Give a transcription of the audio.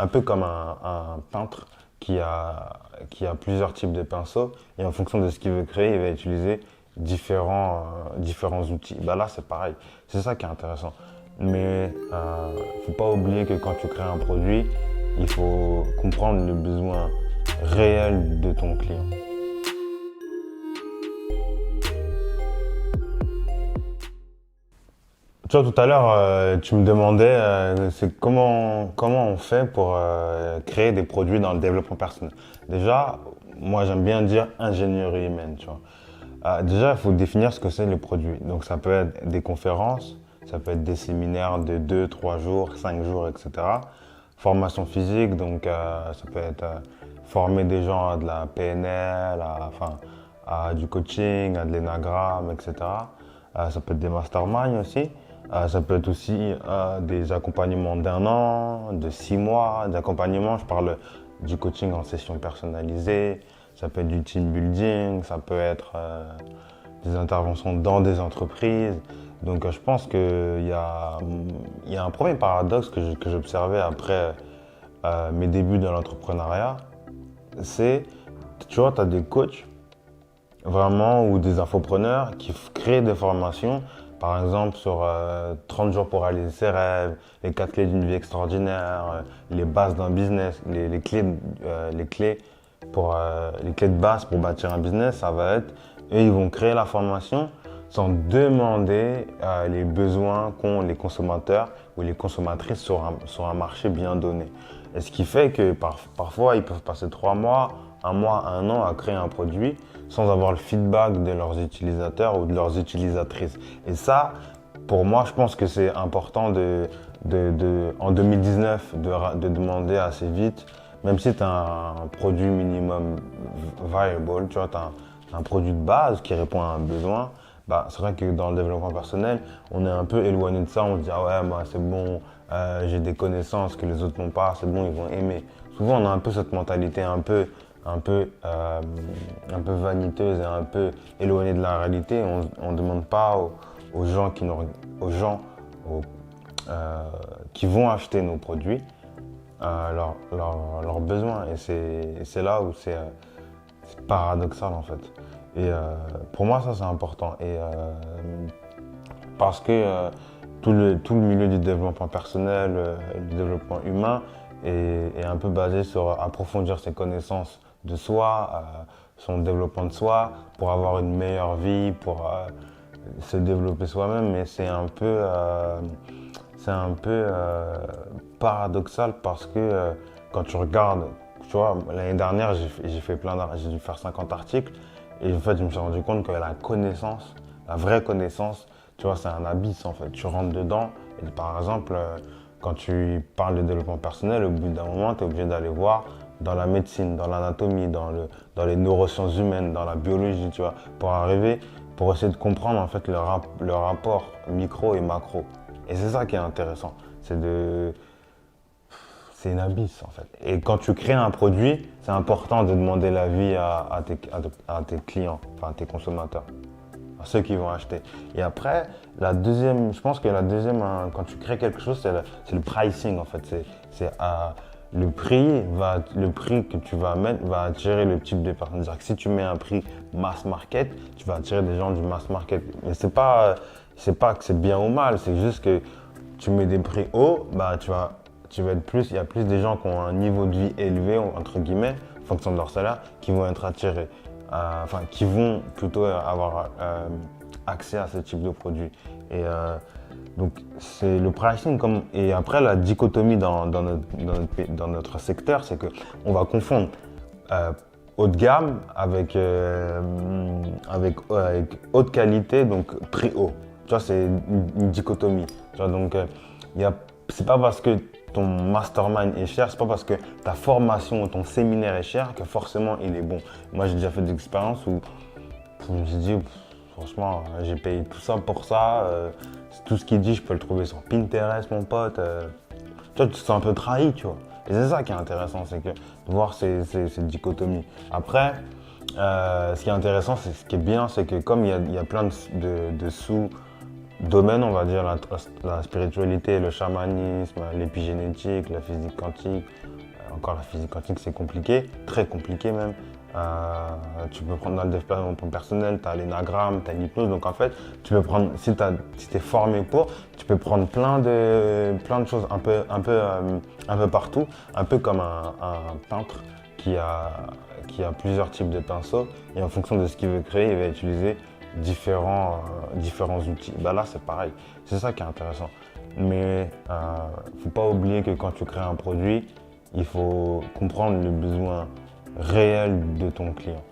un peu comme un peintre qui a plusieurs types de pinceaux et en fonction de ce qu'il veut créer, il va utiliser différents outils. Bah là, c'est pareil. C'est ça qui est intéressant. Mais faut pas oublier que quand tu crées un produit, il faut comprendre le besoin réel de ton client. Tu vois, tout à l'heure, tu me demandais c'est comment on fait pour créer des produits dans le développement personnel. Déjà, moi j'aime bien dire ingénierie humaine, tu vois. Déjà, il faut définir ce que c'est le produit. Donc ça peut être des conférences, ça peut être des séminaires de 2, 3 jours, 5 jours, etc. Formation physique, donc ça peut être former des gens à de la PNL, à du coaching, à de l'énagramme, etc. Ça peut être des masterminds aussi. Ça peut être aussi des accompagnements d'un an, de 6 mois, d'accompagnement. Je parle du coaching en session personnalisée. Ça peut être du team building, ça peut être des interventions dans des entreprises. Donc je pense il y a un premier paradoxe que j'observais après mes débuts dans l'entrepreneuriat. C'est, tu vois, tu as des coachs vraiment ou des infopreneurs qui créent des formations, par exemple sur 30 jours pour réaliser ses rêves, les 4 clés d'une vie extraordinaire, les bases d'un business, les clés de base pour bâtir un business, ça va être, eux ils vont créer la formation sans demander les besoins qu'ont les consommateurs ou les consommatrices sur un marché bien donné. Et ce qui fait que parfois ils peuvent passer 3 mois, un an à créer un produit sans avoir le feedback de leurs utilisateurs ou de leurs utilisatrices. Et ça, pour moi, je pense que c'est important en 2019 de demander assez vite, même si tu as un produit minimum viable, tu vois, tu as un produit de base qui répond à un besoin. Bah, c'est vrai que dans le développement personnel, on est un peu éloigné de ça. On se dit, ah ouais, bah, c'est bon, j'ai des connaissances que les autres n'ont pas, c'est bon, ils vont aimer. Souvent, on a un peu cette mentalité un peu vaniteuse et un peu éloignée de la réalité. On ne demande pas aux gens aux, qui vont acheter nos produits leurs besoins. Et c'est là où c'est paradoxal en fait. Et pour moi, ça c'est important. Et parce que tout le milieu du développement personnel, du développement humain est un peu basé sur approfondir ses connaissances de soi, son développement de soi, pour avoir une meilleure vie, pour se développer soi-même. Mais c'est un peu paradoxal parce que quand tu regardes, tu vois, l'année dernière, j'ai fait j'ai dû faire 50 articles et en fait, je me suis rendu compte que la connaissance, la vraie connaissance, tu vois, c'est un abysse en fait. Tu rentres dedans et par exemple, quand tu parles de développement personnel, au bout d'un moment, tu es obligé d'aller voir dans la médecine, dans l'anatomie, dans les neurosciences humaines, dans la biologie, tu vois, pour essayer de comprendre en fait le rapport micro et macro. Et c'est ça qui est intéressant. C'est une abysse en fait. Et quand tu crées un produit, c'est important de demander l'avis à tes clients, enfin à tes consommateurs, à ceux qui vont acheter. Et après, je pense que la deuxième, hein, quand tu crées quelque chose, c'est le pricing en fait. Le prix que tu vas mettre va attirer le type de personnes. C'est-à-dire que si tu mets un prix mass market, tu vas attirer des gens du mass market. Mais c'est pas que c'est bien ou mal, c'est juste que tu mets des prix hauts, bah tu vas être il y a plus de gens qui ont un niveau de vie élevé, entre guillemets, en fonction de leur salaire, qui vont être attirés, qui vont plutôt avoir accès à ce type de produit. Et donc, c'est le pricing. Et après, la dichotomie dans notre secteur, c'est qu'on va confondre haut de gamme avec haute qualité, donc prix haut. Tu vois, c'est une dichotomie. Tu vois, donc, c'est pas parce que ton mastermind est cher, c'est pas parce que ta formation ou ton séminaire est cher que forcément il est bon. Moi, j'ai déjà fait des expériences où je me suis dit, franchement, j'ai payé tout ça pour ça. Tout ce qu'il dit, je peux le trouver sur Pinterest, mon pote. Tu vois, tu te sens un peu trahi, tu vois. Et c'est ça qui est intéressant, c'est que de voir ces dichotomies. Après, ce qui est intéressant, ce qui est bien, c'est que comme il y a plein de domaines, on va dire la spiritualité, le chamanisme, l'épigénétique, la physique quantique. Encore la physique quantique, c'est compliqué, très compliqué même. Tu peux prendre dans le développement personnel, tu as l'énagramme, tu as l'hypnose. Donc en fait, tu peux prendre, si tu es formé pour, tu peux prendre plein de choses un peu partout, un peu comme un peintre qui a plusieurs types de pinceaux et en fonction de ce qu'il veut créer, il va utiliser différents outils. Bah là, c'est pareil. C'est ça qui est intéressant. Mais faut pas oublier que quand tu crées un produit, il faut comprendre le besoin réel de ton client.